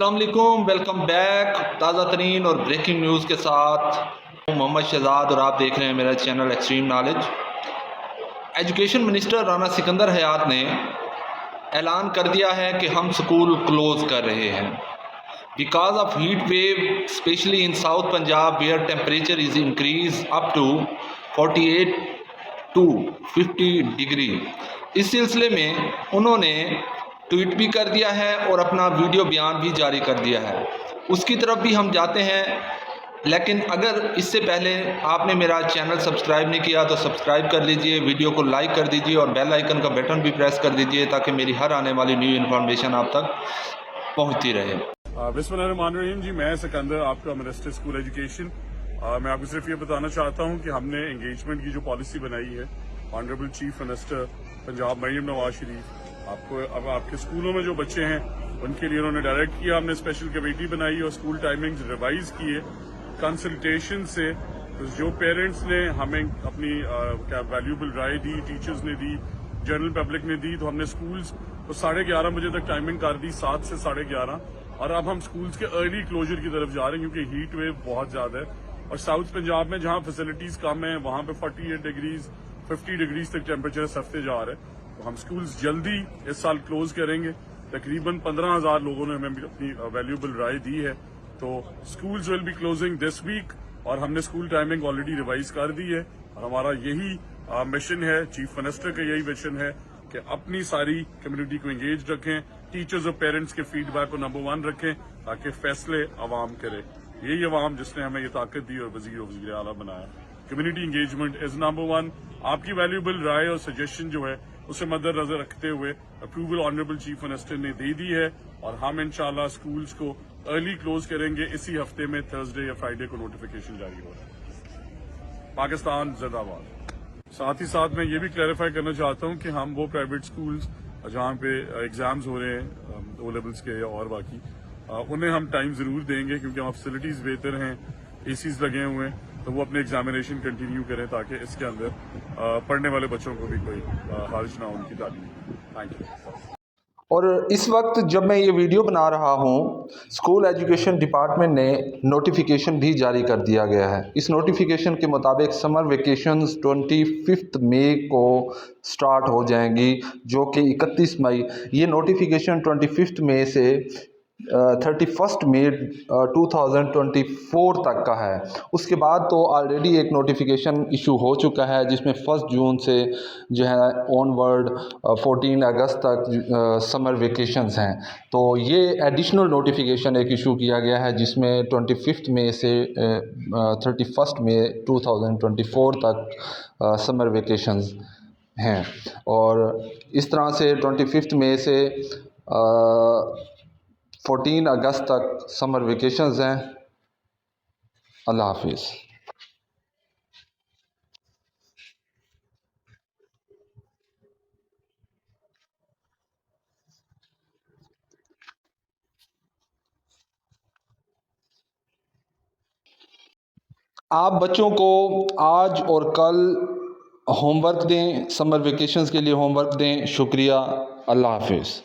السلام علیکم، welcome back تازہ ترین اور بریکنگ نیوز کے ساتھ محمد شہزاد اور آپ دیکھ رہے ہیں میرا channel extreme knowledge. Education minister Rana Sikandar حیات نے اعلان کر دیا ہے کہ ہم سکول کلوز کر رہے ہیں because of heat wave especially in south Punjab where temperature is increase up to 48 to 50 degree. اس سلسلے میں انہوں نے ٹویٹ بھی کر دیا ہے اور اپنا ویڈیو بیان بھی جاری کر دیا ہے، اس کی طرف بھی ہم جاتے ہیں۔ لیکن اگر اس سے پہلے آپ نے میرا چینل سبسکرائب نہیں کیا تو سبسکرائب کر لیجئے، ویڈیو کو لائک کر دیجئے اور بیل آئیکن کا بٹن بھی پریس کر دیجئے تاکہ میری ہر آنے والی نیو انفارمیشن آپ تک پہنچتی رہے۔ بسم اللہ الرحمن الرحیم جی، میں سکندر آپ کا منسٹر اسکول ایجوکیشن۔ میں آپ کو صرف یہ بتانا چاہتا ہوں کہ ہم نے انگیجمنٹ کی جو پالیسی بنائی ہے honourable chief minister Punjab Maryam Nawaz Sharif, آپ کو اب آپ کے اسکولوں میں جو بچے ہیں ان کے لیے انہوں نے ڈائریکٹ کیا، ہم نے اسپیشل کمیٹی بنائی اور اسکول ٹائمنگز ریوائز کیے کنسلٹیشن سے۔ جو پیرنٹس نے ہمیں اپنی ویلیوبل رائے دی، ٹیچرز نے دی، جنرل پبلک نے دی، تو ہم نے اسکولز کو 11:30 بجے تک ٹائمنگ کر دی، 7 سے 11:30۔ اور اب ہم اسکولز کے ارلی کلوجر کی طرف جا رہے ہیں کیونکہ ہیٹ ویو بہت زیادہ ہے، اور ساؤتھ پنجاب میں جہاں فیسلٹیز کم ہیں وہاں پہ 48 ڈگریز 50 ڈگریز تک ٹیمپریچر سفتے جا رہے ہیں۔ تو ہم اسکولز جلدی اس سال کلوز کریں گے۔ تقریباً 15,000 لوگوں نے ہمیں اپنی ویلیوبل رائے دی ہے، تو schools will be closing this week, اور ہم نے اسکول ٹائمنگ آلریڈی ریوائز کر دی ہے۔ اور ہمارا یہی مشن ہے، چیف منسٹر کا یہی مشن ہے کہ اپنی ساری کمیونٹی کو انگیج رکھیں، ٹیچرز اور پیرنٹس کے فیڈ بیک کو نمبر 1 رکھیں تاکہ فیصلے عوام کرے۔ یہی عوام جس نے ہمیں یہ طاقت دی اور وزیر اعلیٰ بنایا۔ Community engagement is number 1۔ آپ کی ویلیوبل رائے اور سجیشن جو ہے اسے مد نظر رکھتے ہوئے اپروول آنریبل چیف منسٹر نے دے دی ہے، اور ہم انشاءاللہ اسکولز کو ارلی کلوز کریں گے۔ اسی ہفتے میں تھرسڈے یا فرائیڈے کو نوٹیفیکیشن جاری ہو رہا ہے۔ پاکستان زندہ باد۔ ساتھ ہی ساتھ میں یہ بھی کلیریفائی کرنا چاہتا ہوں کہ ہم وہ پرائیویٹ اسکولز جہاں پہ ایگزامز ہو رہے ہیں او لیولز کے یا اور باقی، انہیں ہم ٹائم ضرور دیں گے کیونکہ وہاں فیسلٹیز بہتر ہیں، اے سیز لگے ہوئے ہیں، تو وہ اپنے ایگزامینیشن کنٹینیو کریں تاکہ اس کے اندر پڑھنے والے بچوں کو بھی کوئی حرج نہ ہو ان کی تعلیم۔ Thank you. اور اس وقت جب میں یہ ویڈیو بنا رہا ہوں، اسکول ایجوکیشن ڈپارٹمنٹ نے نوٹیفیکیشن بھی جاری کر دیا گیا ہے۔ اس نوٹیفیکیشن کے مطابق سمر ویکیشنز 25 مئی کو سٹارٹ ہو جائیں گی، جو کہ 31 مئی۔ یہ نوٹیفیکیشن 25 مئی سے 31 مئی 2024 تک کا ہے۔ اس کے بعد تو آلریڈی ایک نوٹیفیکیشن ایشو ہو چکا ہے جس میں 1 جون سے جو ہے آن ورڈ 14 اگست تک سمر ویکیشنز ہیں۔ تو یہ ایڈیشنل نوٹیفیکیشن ایک ایشو کیا گیا ہے جس میں 25 مئی سے 31 مئی 2024 تک سمر ویکیشنز ہیں، اور اس طرح سے 25 مئی سے 14 اگست تک سمر ویکیشنز ہیں۔ اللہ حافظ۔ آپ بچوں کو آج اور کل ہوم ورک دیں، سمر ویکیشنز کے لیے ہوم ورک دیں۔ شکریہ، اللہ حافظ۔